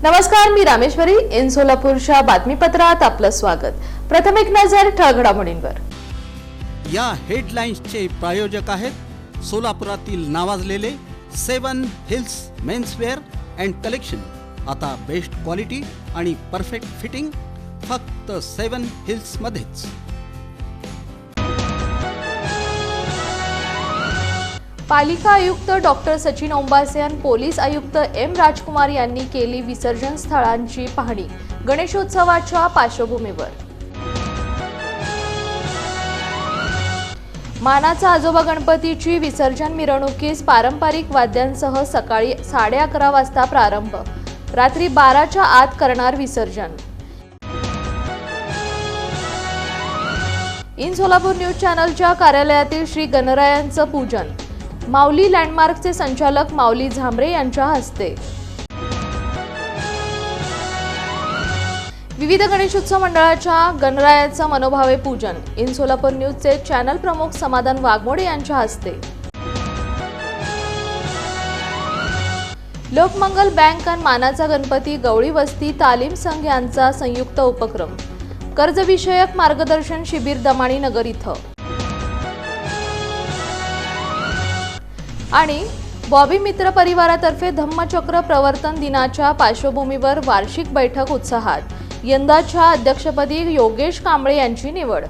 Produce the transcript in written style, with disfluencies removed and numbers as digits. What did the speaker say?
नमस्कार, मी रामेश्वरी. इन सोलापूरच्या बातमीपत्रात आपलं स्वागत. प्रथम एक नजर ठळक घडामोडींवर. या हेडलाईन्सचे प्रायोजक आहेत सोलापुरातील नावाजलेले 7 हिल्स मेन्सवेअर अँड कलेक्शन. आता बेस्ट क्वालिटी आणि परफेक्ट फिटिंग फक्त 7 हिल्स मध्येच. पालिका आयुक्त डॉक्टर सचिन ओंबासे आणि पोलीस आयुक्त एम राजकुमार यांनी केली विसर्जन स्थळांची पाहणी गणेशोत्सवाच्या पार्श्वभूमीवर. मानाचा आजोबा गणपतीची विसर्जन मिरवणुकीस पारंपरिक वाद्यांसह सकाळी 11:30 वाजता प्रारंभ. रात्री 12च्या आत करणार विसर्जन. इन सोलापूर न्यूज चॅनलच्या कार्यालयातील श्री गणरायांचं पूजन माऊली लँडमार्कचे संचालक माऊली झांबरे यांच्या हस्ते. विविध गणेशोत्सव मंडळाच्या गणरायाचं मनोभावे पूजन इन सोलापूर न्यूजचे चॅनल प्रमुख समाधान वाघमोडे यांच्या हस्ते. लोकमंगल बँक आणि मानाचा गणपती गवळी वस्ती तालीम संघ यांचा संयुक्त उपक्रम. कर्जविषयक मार्गदर्शन शिबिर दमाणी नगर इथं. आणि बॉबी मित्र परिवारातर्फे धम्मचक्र प्रवर्तन दिनाच्या पार्श्वभूमीवर वार्षिक बैठक उत्साहात. यंदाच्या अध्यक्षपदी योगेश कांबळे यांची निवड.